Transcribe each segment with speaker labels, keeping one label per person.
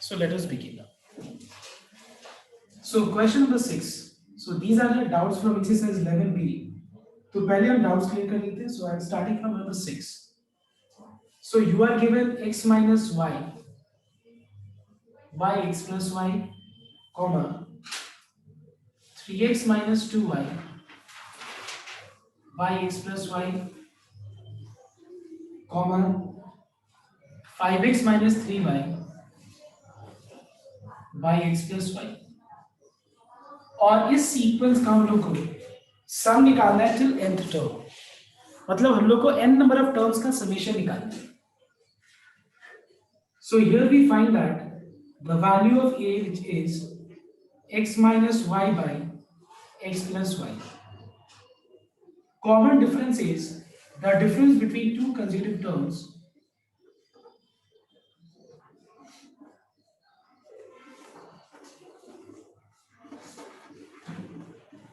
Speaker 1: So let us begin now. So question number 6. So these are the doubts from exercise 11b. तो पहले हम doubts clear कर लेते हैं. So I'm starting from number 6. So you are given x minus y, yx plus y, comma 3x minus 2y, yx plus y, comma 5x minus 3y, yx plus y. और इस sequence का हम लोग को सम निकालना है टिल nth टर्म, मतलब हम लोग को n नंबर ऑफ टर्म्स का समेशन निकालना है. So here we find that the value of a, which is x minus y by x plus y. Common difference is the difference between two consecutive terms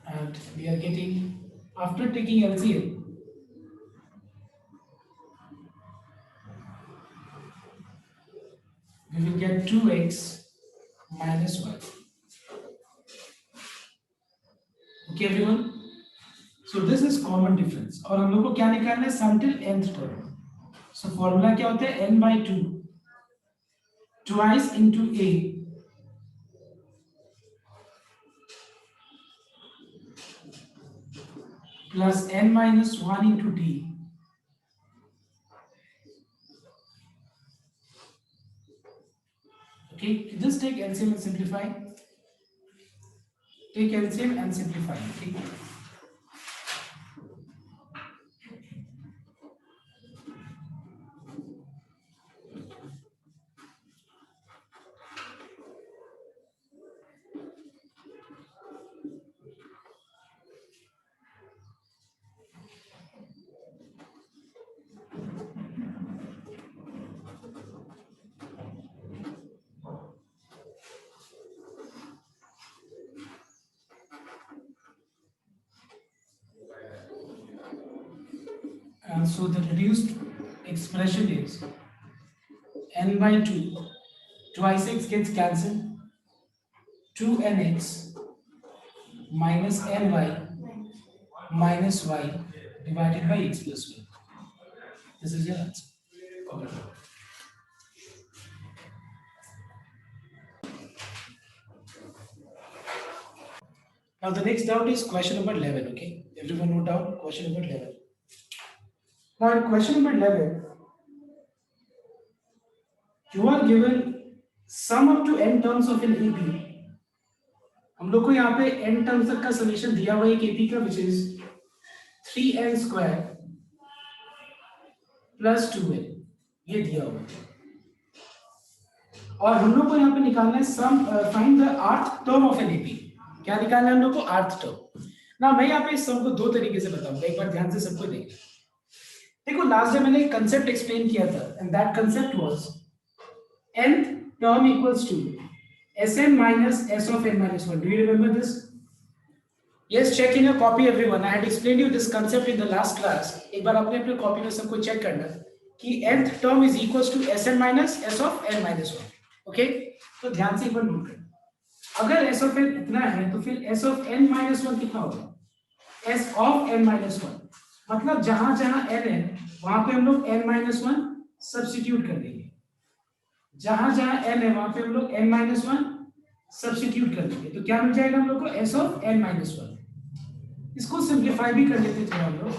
Speaker 1: and we are getting, after taking LCM, we will get 2x minus y. Okay everyone? So this is common difference. और हम लोग को क्या निकालना है? Sum till nth term. So formula क्या होता है? n by 2 twice into a plus n minus 1 into d Okay, just take LCM and simplify. Take LCM and simplify. Okay. And so the reduced expression is n by 2, twice x gets cancelled, 2nx minus ny minus y divided by x plus 1. This is your answer. Now the next doubt is question number 11. Okay, everyone note down question number 11. Now in question number 11, you are given sum up to n terms of an AP. हम लोग को यहाँ पे n terms तक का summation दिया हुआ है एक AP का, which is 3n square plus 2n, ये दिया हुआ है. और हम लोग को यहाँ पे निकालना है sum, find the rth term of an AP. क्या निकालना है हम लोग को? rth term. ना मैं यहाँ पे इस सम को दो तरीके से बताऊंगा, एक बार ध्यान से सबको देखिए. देखो लास्ट टाइम मैंने एक कंसेप्ट एक्सप्लेन किया था, and that concept was nth term equals to Sn minus S of n minus 1. Do you remember this? Yes, check in your copy everyone. I had explained you this concept in the last class. एक बार अपने अपने copy में सबको check करना कि nth term is equals to Sn minus S of n minus 1. Okay? तो ध्यान से एक बार नोट करना. अगर S of n इतना है तो फिर S of n minus 1 कितना होगा? S of n minus 1. मतलब जहां जहां n है वहां पे हम लोग n minus 1 सब्स्टिट्यूट कर देंगे. जहां जहां n है वहां पे हम लोग n minus 1 सब्स्टिट्यूट कर देंगे. तो क्या मिल जाएगा हम लोग को? S of n minus 1. इसको सिंप्लीफाई भी कर लेते थे हम लोग.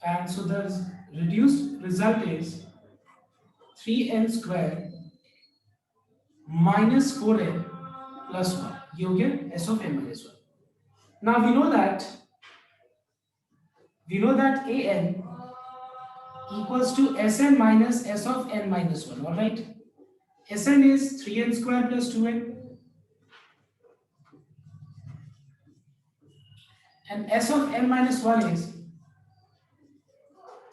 Speaker 1: And so the reduced result is 3n square minus 4n plus 1. ये हो गया S of n minus 1. Now we know that an equals to Sn minus S of n minus 1. All right. Sn is 3n square plus 2n. And S of n minus 1 is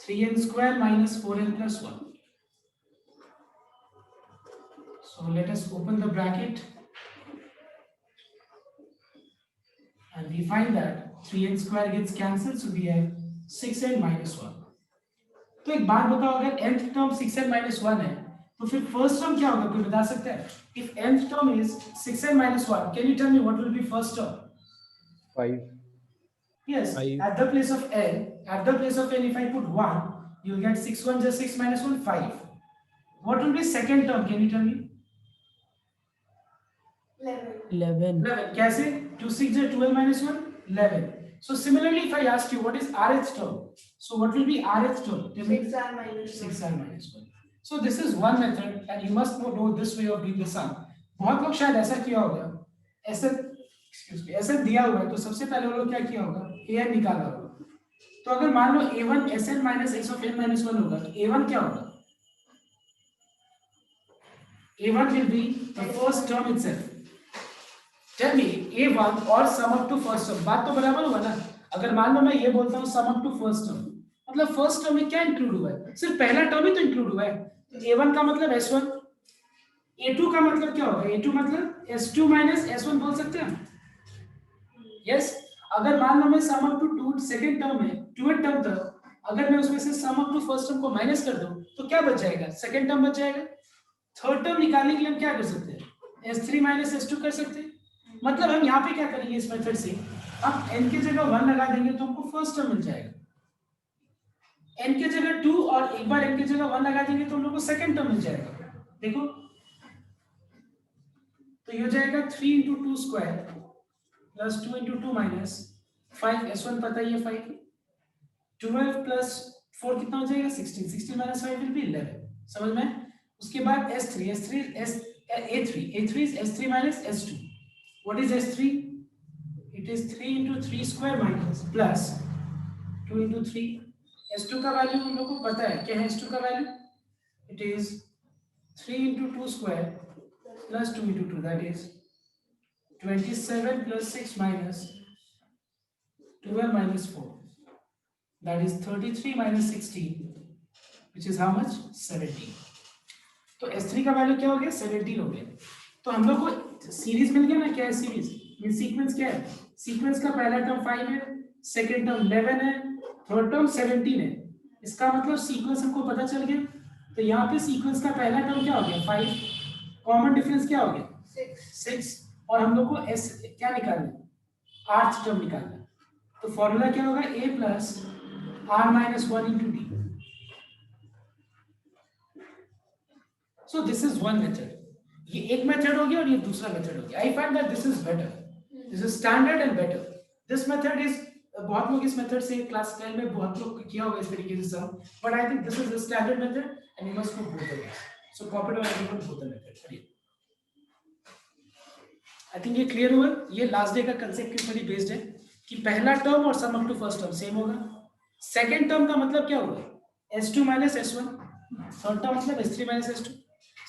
Speaker 1: 3n square minus 4n plus 1. So let us open the bracket. we find that 3n square gets cancelled, so we have 6n minus 1. तो एक बात बताओ, अगर nth term 6n minus 1 है तो फिर first term क्या होगा, कोई बता सकता है? If nth term is 6n minus 1, can you tell me what will be first term?
Speaker 2: 5.
Speaker 1: Yes,
Speaker 2: 5.
Speaker 1: at the place of n, if I put 1, you'll get 6 1 just 6 minus 1, 5. What will be second term, can you tell me?
Speaker 3: 11.
Speaker 1: कैसे? 2 6 is 12 minus 1, 11. So similarly, if I ask you what is rth term, so what will be rth term?
Speaker 4: 6r minus 1.
Speaker 1: 6r minus 1. So this is one method, and you must know this way of doing the sum. बहुत लोग शायद ऐसा किया होगा, ऐसा दिया हुआ है तो सबसे पहले वो लोग क्या किया होगा, an निकाला होगा. तो अगर मान लो a1 sn minus x of n minus 1 होगा तो a1 क्या होगा? a1 will be the first term itself. Tell me a1 और sum up to first term, बात तो बराबर हुआ ना? अगर मान लो मैं ये बोलता हूँ sum up to first term, मतलब फर्स्ट टर्म में क्या इंक्लूड हुआ है? सिर्फ पहला टर्म ही तो इंक्लूड हुआ है. तो a1 का मतलब s1, a2 का मतलब क्या होगा? a2 मतलब s2 minus s1 बोल सकते हैं. यस, अगर मान लो मैं sum up to 2 second term है, 2th टर्म तक, अगर मैं उसमें से sum up to first term को माइनस कर दूं तो क्या बच जाएगा? सेकंड टर्म बच जाएगा. थर्ड टर्म निकालने के लिए हम क्या कर सकते हैं? s3 minus s2 कर सकते हैं. मतलब हम यहाँ पे क्या करेंगे इस मेथड से, अब n की जगह 1 लगा देंगे तो हमको फर्स्ट टर्म मिल जाएगा. n की जगह 2 और एक बार n की जगह 1 लगा देंगे तो हम लोग को सेकंड टर्म मिल जाएगा. देखो तो ये हो जाएगा 3 into 2 square plus 2 into 2 minus 5, s1 पता ही है 5, 12 plus 4 कितना हो जाएगा? 16, 16 minus 5 will be 11. समझ में? उसके बाद s3 a3 is s3 minus s2. What is s3? It is 3 into 3 square minus plus 2 into 3. s2 का वैल्यू हम लोग को पता है, क्या है s2 का value? It is 3 into 2 square plus 2 into 2, that is 27 plus 6 minus 12 minus 4, that is 33 minus 16, which is how much? 17. तो s3 का वैल्यू क्या हो गया? 17 हो गया. तो हम लोग को सीरीज मिल गया ना. क्या है सीरीज? ये सीक्वेंस क्या है? सीक्वेंस का पहला टर्म 5 है, सेकंड टर्म 11 है, थर्ड टर्म 17 है. इसका मतलब सीक्वेंस हमको पता चल गया. तो यहाँ पे सीक्वेंस का पहला टर्म क्या हो गया? 5. कॉमन डिफरेंस क्या हो गया? 6. और हम लोग को s क्या निकालना है? rth टर्म निकालना है. तो फॉर्मूला क्या होगा? a plus r minus 1 into d. So this is one method. ये एक मेथड हो गया और ये दूसरा मेथड हो गया. I find that this is better. This is standard and better. This method is बहुत लोग इस मेथड से क्लास 10 में बहुत लोग किया होगा इस तरीके से सम. But I think this is the standard method and you must know both of them. So copy down everyone both the methods. I think ये क्लियर हुआ. ये लास्ट डे का कंसेप्ट के ऊपर ही बेस्ड है कि पहला टर्म और sum up to first term same होगा. सेकंड टर्म का मतलब क्या होगा? s2 minus s1. Third term मतलब s3 minus s2.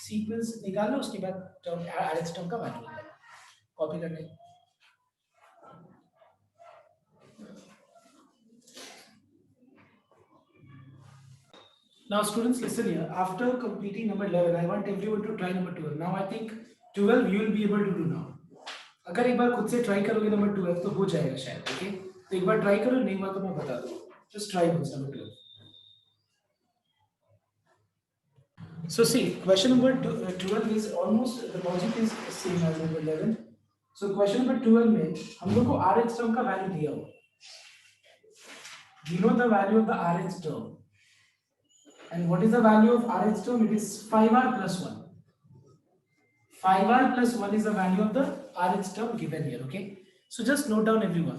Speaker 1: सीक्वेंस निकाल लो, उसके बाद टर्म rth टर्म का वैल्यू कॉपी करने. Now students listen here. After completing number 11, I want everyone to try number 12. Now I think 12 you will be able to do now. अगर एक बार खुद से try करोगे नंबर 12 तो हो जाएगा शायद. ओके, तो एक बार ट्राई करो, नहीं हुआ तो मैं बता दूं. Just try once number 12. So see, question number 12 is almost the logic is same as number 11. So question number 12 में हम लोग को rh term का वैल्यू दिया हुआ. We know the value of the rh term. And what is the value of rh term? It is 5r plus 1. 5r plus 1 is the value of the rh term given here. Okay. So just note down everyone.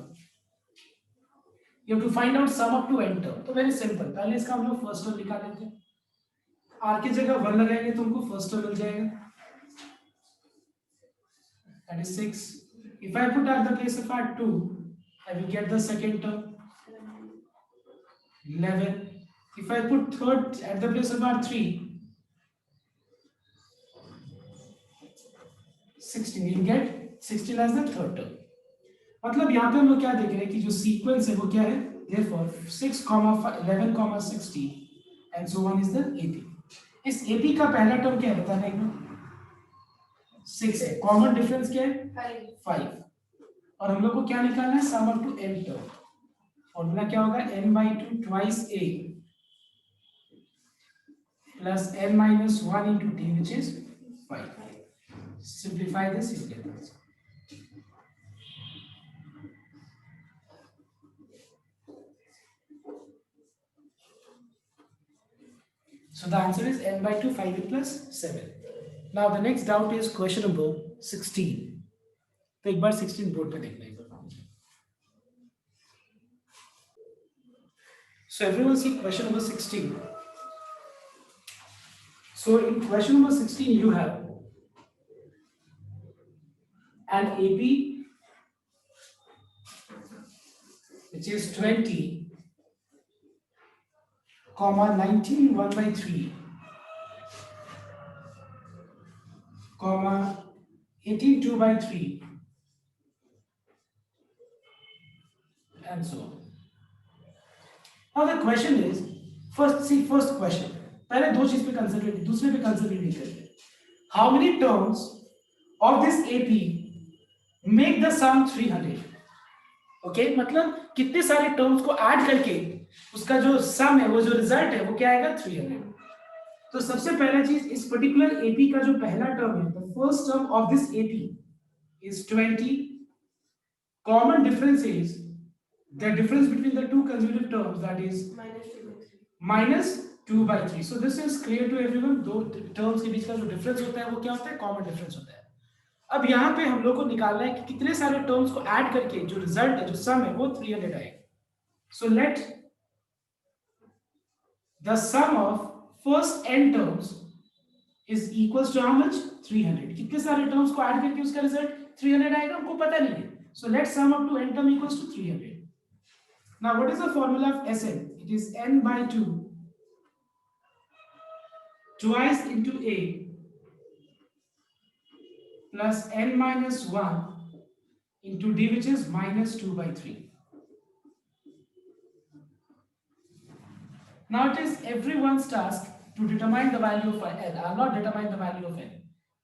Speaker 1: You have to find out sum up to n term. तो very simple. पहले इसका हम लोग first term निकाल लेते हैं. r की जगह 1 लगाएंगे तो हमको first term मिल जाएगा. That is 6. If I put at the place of r 2, I will get the second term. 11. If I put third at the place of r3, 16, you get 16 as the third term. मतलब यहाँ पे हम लोग क्या देख रहे हैं कि जो सीक्वेंस है वो क्या है? Therefore 6, 11, 16 and so on is the AP. इस AP का पहला टर्म क्या है बताने को? 6 है. कॉमन डिफरेंस क्या है? 5. और हम लोग को क्या निकालना है, sum up to n term. Formula क्या होगा, n/2 twice a plus n minus 1 into t, which is 5. Simplify this, you get this. So the answer is n/2 5a plus 7. Now the next doubt is question number 16. तो एक बार 16 board पे देखना है। So everyone see question number 16. So in question number 16 you have an AP which is 20, comma 19 1/3, comma 18 2/3, and so on. Now the question is, first question, पहले दो चीज पे consider, दूसरे पे कंसिडर नहीं करते। How many terms of this AP make the sum 300? Okay, मतलब कितने सारे टर्म्स को ऐड करके उसका जो सम है, वो जो रिजल्ट है, वो क्या आएगा, 300। तो सबसे पहला चीज, इस पर्टिकुलर एपी का जो पहला टर्म है, the first term of this AP is 20, common difference is the difference between the two consecutive terms, that is minus 2/3. So this is clear to everyone. दो terms के बीच का जो difference होता है वो क्या होता है, common difference होता है। अब यहाँ पे हम लोग को निकालना है कि कितने सारे terms को add करके जो result है, जो sum है, वो 300 आएगा। So let the sum of first n terms is equals to how much, 300। कितने सारे terms को add करके उसका result 300 आएगा, हमको पता नहीं है। So let sum up to n term equals to 300। Now, what is the formula of Sn? It is n/2 twice into a plus n minus 1 into d, which is minus 2/3. Now, it is everyone's task to determine the value of n. I will not determine the value of n.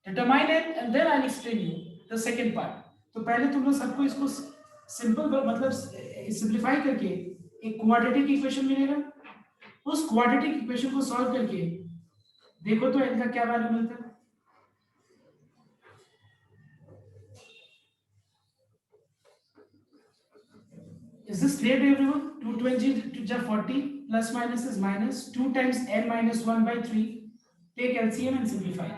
Speaker 1: Determine n and then I will explain you the second part. तो पहले तुम लोग सबको इसको simple मतलब simplify करके एक quadratic equation मिलेगा, उस क्वाड्रेटिक इक्वेशन को सॉल्व करके देखो तो इनका क्या वैल्यू मिलता है। Is this clear to everyone? 220 to 40 plus minus is minus 2 times n minus 1/3. Take LCM and simplify.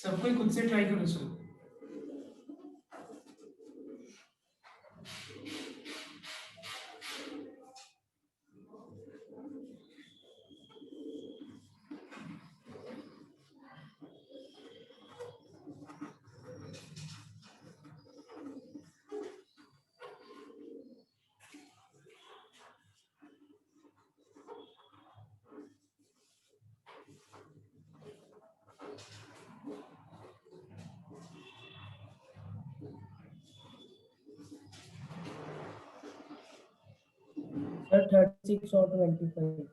Speaker 1: सबको खुद से ट्राई करो इसको।
Speaker 2: Sir, 36 or 25.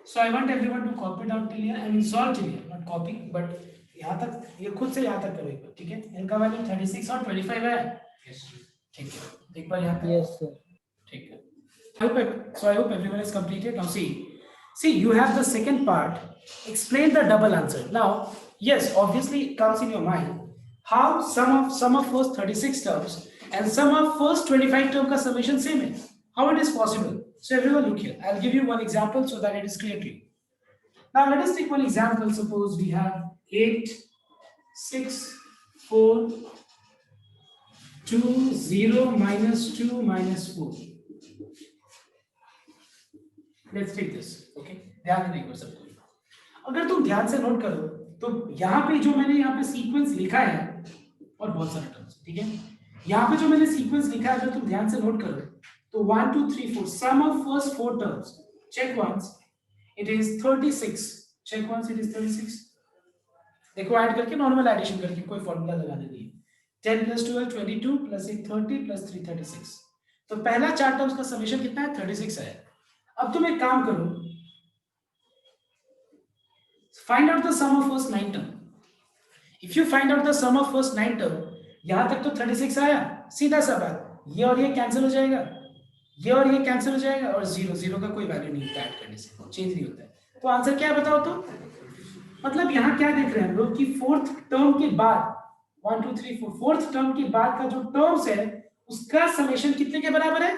Speaker 1: So I want everyone to copy down till here. I mean solve till here, not copy, but यहाँ तक ये खुद से यहाँ तक करो एक बार, ठीक है। इनका वैल्यू 36 और 25 है। यस, ठीक है। एक बार यहाँ पे।
Speaker 2: Yes, sir.
Speaker 1: ठीक है। I hope everyone is completed. Now see, you have the second part. Explain the double answer. Now, yes, obviously it comes in your mind. How sum of first 36 terms and sum of first 25 term का summation same है? How it is possible? So everyone look here. I'll give you one example so that it is clear to you. Now let us take one example. Suppose we have 8, 6, 4, 2, 0, minus 2, minus 4. Let's take this. Okay? ध्यान देने को सबको। अगर तुम ध्यान से note करो तो यहाँ पे जो मैंने यहाँ पे सीक्वेंस लिखा है और बहुत सारे टर्म्स, ठीक है। यहाँ पे जो मैंने सीक्वेंस लिखा है अगर तुम ध्यान से नोट करो तो 1 2 3 4 sum of first 4 terms, check once it is 36, check once it is 36। देखो ऐड करके नॉर्मल एडिशन करके कोई फॉर्मूला लगाने नहीं है। 10 प्लस 12 22 प्लस 1 30 प्लस 3 36। तो पहला 4 टर्म्स का समेशन कितना है? 36 है। अब तुम एक काम करो, find out the sum of first 9 term. If you find out the sum of first 9 term, यहां तक तो 36 आया, सीधा सा बात, ये और ये कैंसिल हो जाएगा, ये और ये कैंसिल हो जाएगा, और जीरो जीरो का कोई वैल्यू नहीं होता, ऐड करने से चेंज नहीं होता है। तो आंसर क्या है बताओ तो? मतलब यहाँ क्या देख रहे हैं हम लोग कि फोर्थ टर्म के बाद 1 2 3 4 फोर्थ टर्म के बाद का जो टर्म्स है उसका समेशन कितने के बराबर है?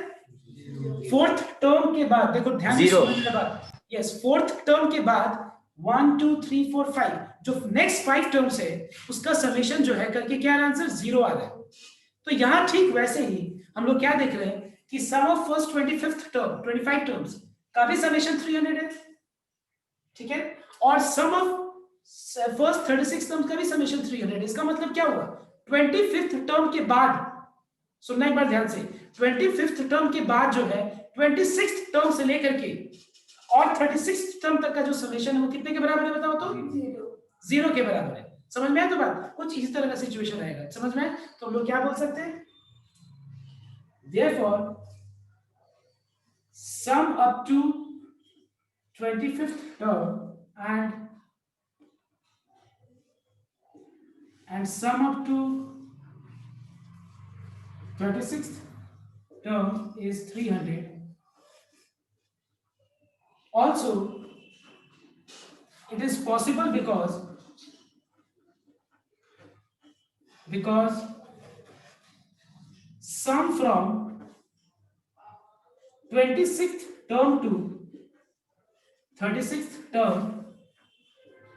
Speaker 1: फोर्थ टर्म के बाद, देखो ध्यान से समझने बात, यस, फोर्थ टर्म के बाद 1 2 3 4 5 जो नेक्स्ट 5 टर्म्स है उसका समेशन जो है करके क्या आंसर 0 आ रहा है। तो यहां ठीक वैसे ही हम लोग क्या देख रहे हैं कि sum of first 25th term 25 terms का भी समेशन 300 है, ठीक है, और सम ऑफ फर्स्ट 36 टर्म्स का भी समेशन 300 है। इसका मतलब क्या हुआ? 25th टर्म के बाद, सुनना एक बार ध्यान से, 25th टर्म के बाद जो है 26th टर्म से लेकर के और 36th टर्म तक का जो समेशन है वो कितने के बराबर है बताओ तो? 0 के बराबर है। समझ में आया तो बात? कुछ इस तरह का सिचुएशन आएगा, समझ में? तो हम लोग क्या बोल सकते हैं? Therefore, sum up to 25th term and sum up to 26th term is 300. Also, it is possible because sum from 26th term to 36th term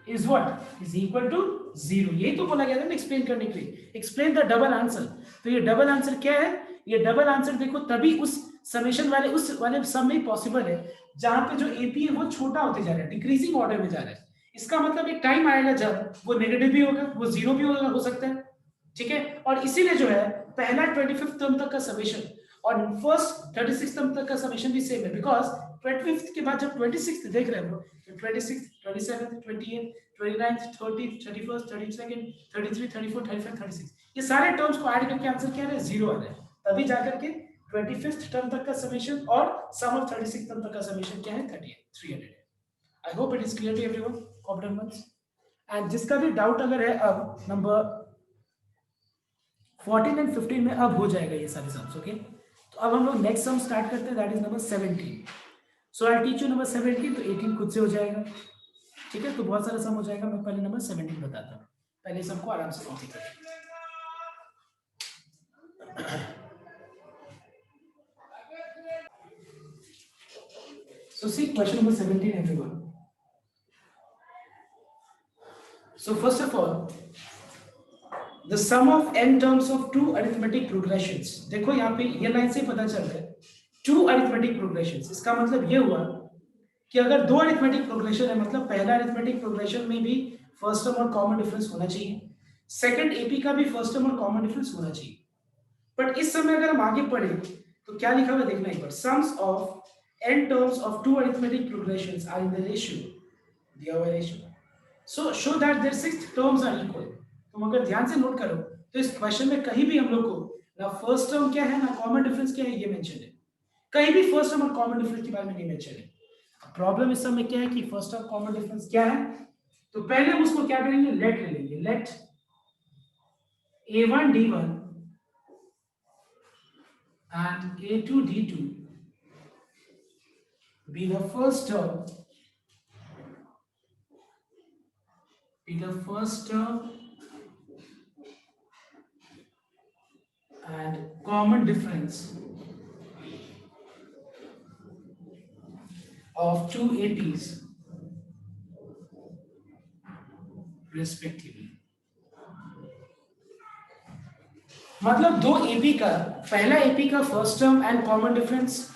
Speaker 1: is what? Is equal to 0. यही तो बोला गया था ना एक्सप्लेन करने के लिए, explain the double answer. तो ये डबल आंसर क्या है? ये डबल आंसर देखो तभी उस समेशन वाले सम में पॉसिबल है जहां पे जो एपी है वो छोटा होते जा रहा है, डिक्रीजिंग ऑर्डर में जा रहा है। इसका मतलब एक टाइम आएगा जब वो नेगेटिव भी होगा, वो जीरो भी हो सकता है, ठीक है। और इसीलिए जो है पहला 25th टर्म तक का समेशन और फर्स्ट 36th टर्म तक का समेशन भी सेम है, बिकॉज 25th के बाद जब 26th देख रहे हो, 26th 27th 28th 29th 30th 31st 32nd 33 34 35 36 ये सारे टर्म्स को ऐड करके आंसर क्या है? 0 आ रहा है। तभी जाकर के 25th टर्म तक का समेशन और सम ऑफ 36th टर्म तक का समेशन क्या है? 300 है। I hope it is clear to everyone, compliments. And जिसका भी डाउट अगर है, अब नंबर 14 एंड 15 में अब हो जाएगा ये सारे सम्स, ओके। तो अब हम लोग नेक्स्ट सम स्टार्ट करते हैं, that is number 17। So I teach you number 17, तो 18 खुद से हो जाएगा, ठीक है। तो बहुत सारा सम हो जाएगा, मैं पहले नंबर 17 बताता हूँ, पहले सम को आराम से कॉपी करें। So see question number 17 everyone. So first of all, the sum of n terms of two arithmetic progressions. देखो यहाँ पे ये लाइन से पता चल रहा है two arithmetic progressions, इसका मतलब ये हुआ कि अगर दो अरिथमेटिक प्रोग्रेशन है, मतलब पहला अरिथमेटिक प्रोग्रेशन में भी फर्स्ट टर्म और कॉमन डिफरेंस होना चाहिए, सेकंड एपी का भी फर्स्ट टर्म और कॉमन डिफरेंस होना चाहिए। बट इस समय अगर हम आगे पढ़े तो क्या लिखा हुआ देखना एक बार, sums of n terms of two arithmetic progressions are in the ratio, दिया हुआ ratio, so show that their sixth terms are equal। तुम अगर ध्यान से नोट करो तो इस क्वेश्चन में कहीं भी हम लोग को ना फर्स्ट टर्म क्या है ना कॉमन डिफरेंस क्या है ये मेंशन है, कहीं भी फर्स्ट टर्म और कॉमन डिफरेंस के बारे में नहीं मेंशन है। प्रॉब्लम इस समय क्या है कि फर्स्ट टर्म कॉमन डिफरेंस क्या है, तो पहले हम उसको क्या करेंगे, लेट ले लेंगे, late a1 d1 and a2 d2 be the first term, and common difference of two APs respectively। मतलब दो एपी का, पहला एपी का first term and common difference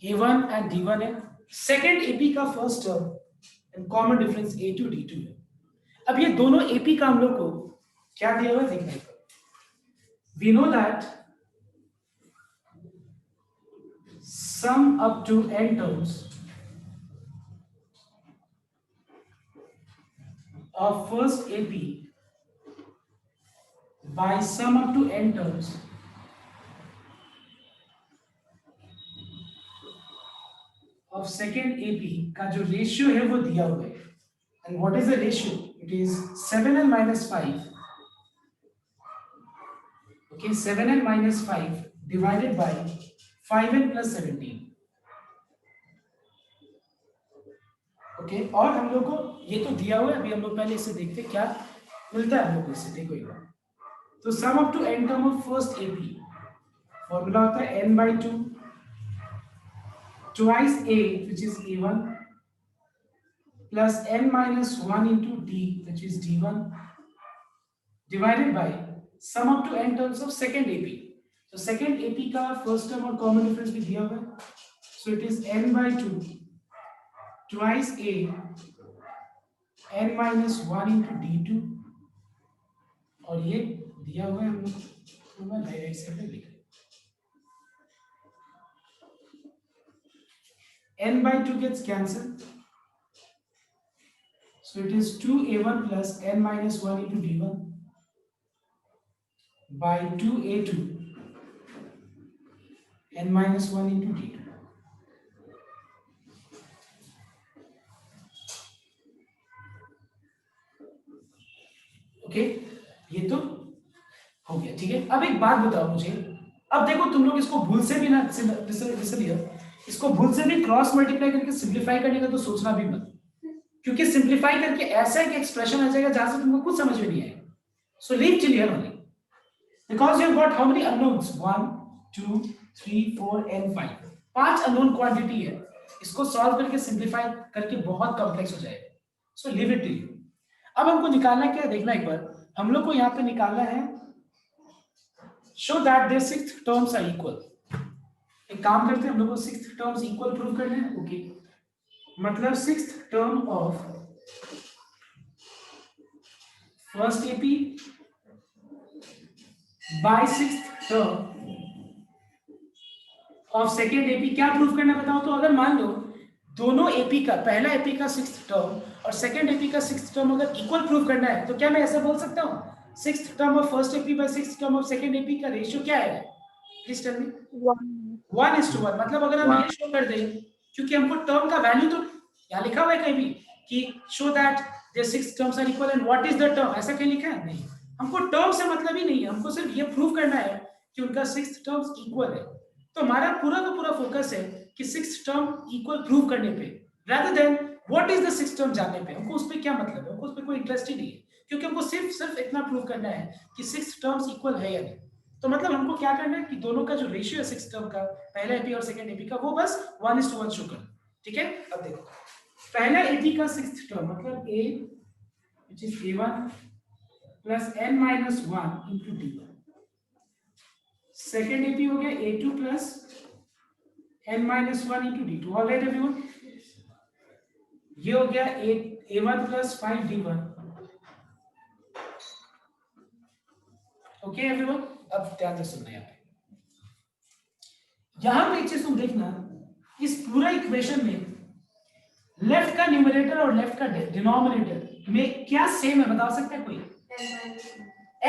Speaker 1: a1 and d1 है, सेकंड एपी का first term and common difference a2 d2 है। अब ये दोनों एपी का हम लोग को क्या दिया हुआ देखना है, we know that sum up to n terms of first AP by sum up to n terms of second AP का जो रेशियो है वो दिया हुआ है. And what is the ratio? It is 7n minus 5. Okay, 7n minus 5 divided by 5n plus 17. Okay, और हम लोग को ये तो दिया हुआ है. अभी हम लोग पहले इसे देखते हैं क्या मिलता है हम लोग को इससे. देखो एक बार. तो sum up to n term of first AP formula होता है n by 2 twice a which is a1 plus n minus 1 into d which is d1 divided by sum up to n terms of second AP. So second AP का first term और common difference भी दिया हुआ है. So it is n by 2 twice a n minus 1 into d2 और ये दिया हुआ है हम लोग तो मैं राइट साइड पे लिख रहा n by 2 gets cancelled. So it is 2a1 plus n minus 1 into d1 by 2a2 n minus 1 into d2. Okay, ये तो हो गया. ठीक है, अब एक बात बताओ मुझे. अब देखो तुम लोग इसको भूल से भी ना इसको भूल से भी क्रॉस मल्टीप्लाई करके सिंप्लीफाई करने का तो सोचना भी मत, क्योंकि सिंप्लीफाई करके ऐसा एक एक्सप्रेशन आ जाएगा जहां से तुमको कुछ समझ में नहीं आएगा. So leave till here only because you have got how many unknowns 1 2 3 4 and 5. 5 unknown quantity है. इसको सॉल्व करके सिंप्लीफाई करके बहुत कॉम्प्लेक्स हो जाएगा. So leave it till. अब हमको निकालना क्या है देखना एक बार. हम लोग को यहाँ पे निकालना है show that their sixth terms are equal. एक काम करते हैं, हम लोग को सिक्स्थ टर्म्स इक्वल प्रूव करने हैं. ओके, मतलब sixth term of first AP by sixth term of second AP क्या प्रूव करना बताओ. तो अगर मान लो दोनों एपी का पहला एपी का सिक्स्थ टर्म और सेकेंड एपी का सिक्स्थ टर्म अगर इक्वल प्रूव करना है तो क्या मैं ऐसा बोल सकता हूँ sixth term of first AP by sixth term of second AP का रेशियो क्या है. Please tell me. 1:1. मतलब अगर हम ये शो कर दें, क्योंकि हमको टर्म का वैल्यू तो यहाँ लिखा हुआ है कहीं भी कि show that there six terms are equal and what is the term, ऐसा कहीं लिखा है नहीं. हमको टर्म से मतलब ही नहीं है, हमको सिर्फ ये प्रूव करना है कि उनका सिक्स टर्म्स इक्वल है. तो हमारा पूरा का पूरा फोकस है कि सिक्स टर्म इक्वल प्रूव करने पे rather than what is the sixth term जानने पे. हमको उस पे क्या मतलब है, हमको उस पे कोई इंटरेस्ट ही नहीं है, क्योंकि हमको सिर्फ इतना प्रूव करना है कि सिक्स टर्म्स इक्वल है या नहीं. तो मतलब हमको क्या करना है कि दोनों का जो रेशियो है सिक्स टर्म का पहला एपी और सेकंड एपी का वो बस 1:1 शो कर. ठीक है, अब देखो पहला एपी का सिक्स्थ टर्म मतलब a which is a1 plus n minus 1 into d1. Second AP हो गया a2 plus n minus 1 into d2. All right everyone, ये हो गया a1 plus 5d1. Okay everyone, अब ध्यान से सुनना. यहां पे एक चीज तुम देखना, इस पूरा इक्वेशन में लेफ्ट का न्यूमरेटर और लेफ्ट का डिनोमिनेटर में क्या सेम है बता सकते हैं कोई?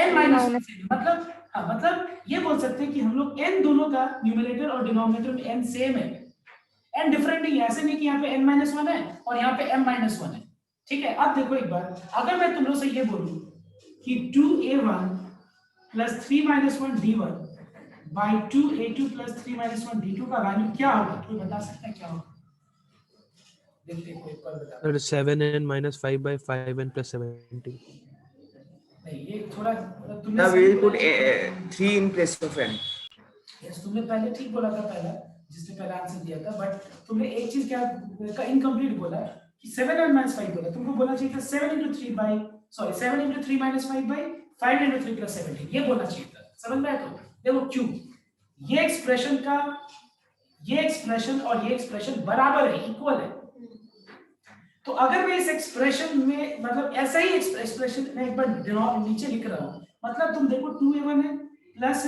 Speaker 1: n minus. मतलब हाँ, मतलब ये बोल सकते हैं कि हम लोग n दोनों का न्यूमरेटर और डिनोमिनेटर में n सेम है. n डिफरेंट नहीं है, ऐसे नहीं कि यहाँ पे n-1 है और यहाँ पे m-1 है. ठीक है, अब देखो एक बार, अगर मैं तुम लोग से ये बोलूं कि 2a1 plus 3-1 d1 by 2a2 plus 3-1 d2 का वैल्यू क्या होगा? कोई बता सकता है क्या होगा? देखते हैं, कोई पर बता.
Speaker 3: 7n minus 5 by 5n plus 17.
Speaker 1: नहीं, ये थोड़ा तुमने
Speaker 4: Now we will put 3 in place of n.
Speaker 1: Yes, तुमने पहले ठीक बोला था पहला, जिसने पहला आंसर दिया था, बट तुमने एक चीज क्या का इनकम्प्लीट बोला कि 7n-5 बोला. तुमको बोलना चाहिए था 7 into 3 minus 5 by 5 into 3 plus 17. ये बोलना चाहिए था. समझ में आया? तो देखो क्यों ये एक्सप्रेशन और ये एक्सप्रेशन बराबर है, इक्वल है. तो अगर मैं इस एक्सप्रेशन में मतलब ऐसा ही एक्सप्रेशन मैं एक बार नीचे लिख रहा हूं, मतलब तुम देखो 2a1 है प्लस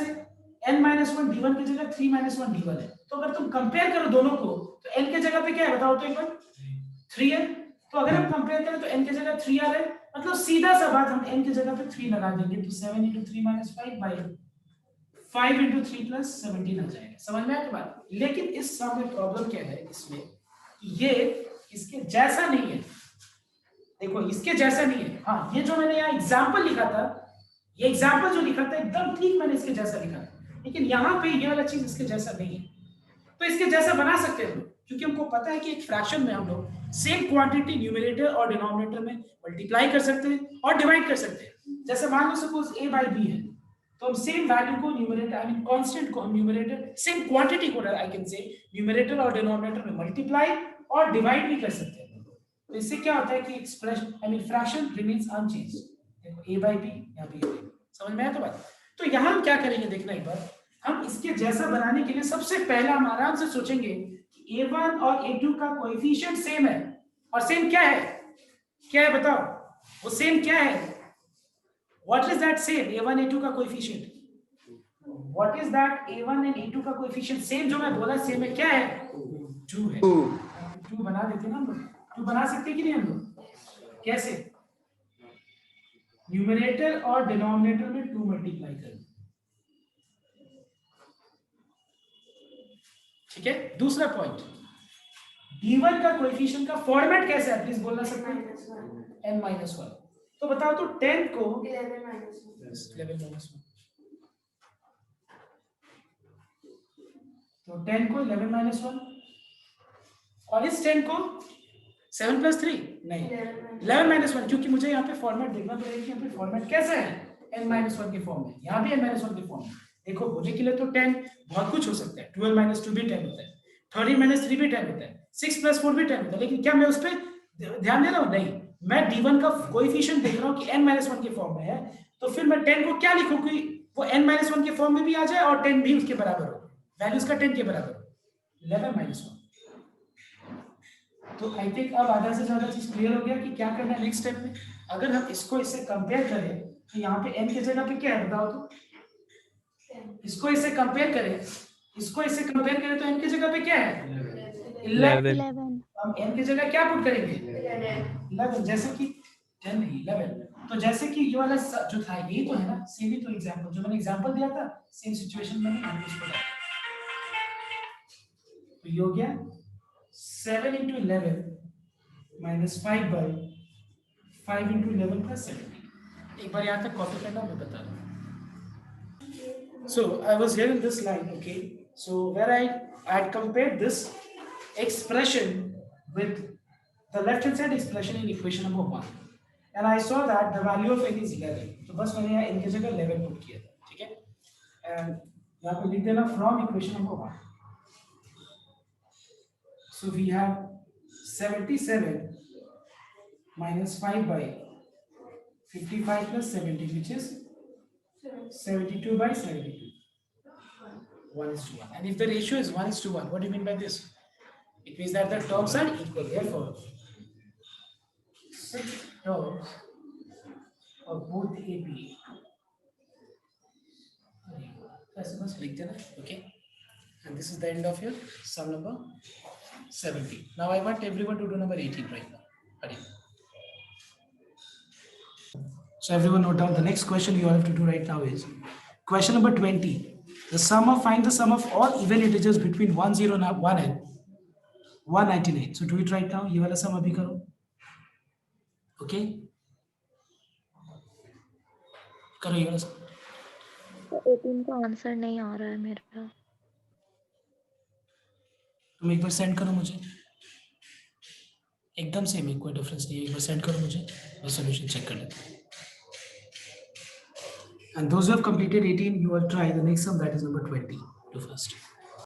Speaker 1: n-1 d1 की जगह 3-1 d1 है. तो अगर तुम कंपेयर करो दोनों को तो n के जगह पे क्या है बताओ तो एक बार 3 है. तो अगर हम कंपेयर करें तो n की जगह 3 आ रहा है मतलब सीधा सा बात, हम n की जगह पे 3 लगा देंगे तो 7 into 3 minus 5 by 5 into 3 plus 17 आ जाएगा। समझ में आया बात? लेकिन इस सम में प्रॉब्लम क्या है इसमें, ये इसके जैसा नहीं है। देखो इसके जैसा नहीं है। हाँ, ये जो मैंने यहाँ एग्जाम्पल लिखा था, ये एग्जाम्पल जो लिखा था एकदम ठीक मैंने इसके जैसा लिखा था, लेकिन यहाँ पे ये वाला चीज इसके जैसा नहीं है। तो इसके जैसा बना सकते हैं हम लोग, क्योंकि हमको पता है कि एक फ्रैक्शन में हम लोग सेम क्वांटिटी न्यूमरेटर और डिनोमिनेटर में मल्टीप्लाई कर सकते हैं और डिवाइड कर सकते हैं। जैसे मान लो सपोज a by b है, तो हम सेम वैल्यू को न्यूमरेटर आई मीन कांस्टेंट को हम न्यूमरेटर सेम क्वांटिटी को आई कैन से न्यूमरेटर और डिनोमिनेटर में मल्टीप्लाई और डिवाइड भी कर सकते हैं। तो इससे क्या होता है कि expression I mean fraction remains unchanged. देखो a by b यहाँ पे समझ में आया तो बात। तो यहाँ हम क्या करेंगे देखना एक बार, हम इसके जैसा बनाने के लिए सबसे पहले हम आराम से सोचेंगे कि a1 और a2 का कोएफिशिएंट सेम है। और सेम क्या है, क्या है बताओ, वो सेम क्या है? What is that same? a1 a2 का coefficient, what is that a1 and a2 का कोएफिशिएंट? सेम जो मैं बोला सेम है, क्या है? 2 है। 2 बना देते ना हम लोग, 2 बना सकते कि नहीं हम लोग? कैसे? न्यूमरेटर और डिनोमिनेटर में 2 मल्टीप्लाई करें। ठीक है। दूसरा पॉइंट, d1 का कोएफिशिएंट का फॉर्मेट कैसा है, प्लीज बोलना सकते हैं? n-1। तो बताओ तो 10 को 11 -1, तो 10 को 11 -1 और इस 10 को 7 + 3 नहीं 11 -1, क्योंकि मुझे यहाँ पे फॉर्मेट देखना पड़ेगा कि यहाँ पे फॉर्मेट कैसा है, n-1 के फॉर्म में, यहाँ भी n-1 के फॉर्म में। देखो बोलने के लिए तो 10 बहुत कुछ हो सकता है, 12 - 2 भी 10 होता है, 13 - 3 भी 10 होता है, 6 + 4 भी 10 होता है, लेकिन क्या मैं उस पर ध्यान दे रहा हूँ? नहीं, मैं d1 का कोएफिशिएंट देख रहा हूँ कि n-1 के फॉर्म में है, तो फिर मैं 10 को क्या लिखूं कि वो n-1 के फॉर्म में भी आ जाए और 10 भी उसके बराबर हो, वैल्यू उसका 10 के बराबर हो, 11 - 1। तो आई थिंक अब आधा से ज्यादा चीज क्लियर हो गया कि क्या करना है नेक्स्ट स्टेप में। अगर हम इसको इससे कंपेयर करें तो यहाँ पे n की जगह पे क्या है बताओ तो, इसको इससे कंपेयर करें, इसको इससे कंपेयर करें तो n की जगह पे क्या है? 11। हम n की जगह क्या पुट करेंगे? 11, जैसे कि 10 नहीं 11। तो जैसे कि ये वाला जो था ये तो है ना, सेम ही तो एग्जांपल जो मैंने एग्जांपल दिया था, सेम सिचुएशन में मैंने इसको डाला। तो ये हो गया 7 × 11 - 5 by 5 × 11 + 17। एक बार यहाँ तक कॉपी करना, मैं बता रहा हूँ। So I was here in this line, okay? So where I had compared this expression with the left hand side expression in equation number 1, and I saw that the value of n is 11. तो बस मैंने यहाँ n की जगह 11 put किया था, ठीक है? And यहाँ पे लिख देना from equation number 1. So we have 77 - 5 by 55 + 70, which is 72 by 72. 1:1. And if the ratio is 1:1, what do you mean by this? It means that the terms are equal. Therefore, 6 terms of both AP. That's must lick there, okay? And this is the end of your sum number 70. Now I want everyone to do number 18 right now. Hurry. So everyone note down, the next question you all have to do right now is question number 20. Find the sum of all even integers between 101 and 199. So do it right now. ये वाला sum अभी करो. Okay? करो ये वाला sum.
Speaker 5: 18 का answer नहीं आ रहा है मेरा।
Speaker 1: तुम एक बार सेंड करो मुझे, एकदम सेम है, कोई डिफरेंस नहीं है, एक बार सेंड करो मुझे, मैं सॉल्यूशन चेक कर लेता हूँ। And those who have completed 18, you will try the next sum, that is number 20. Do first.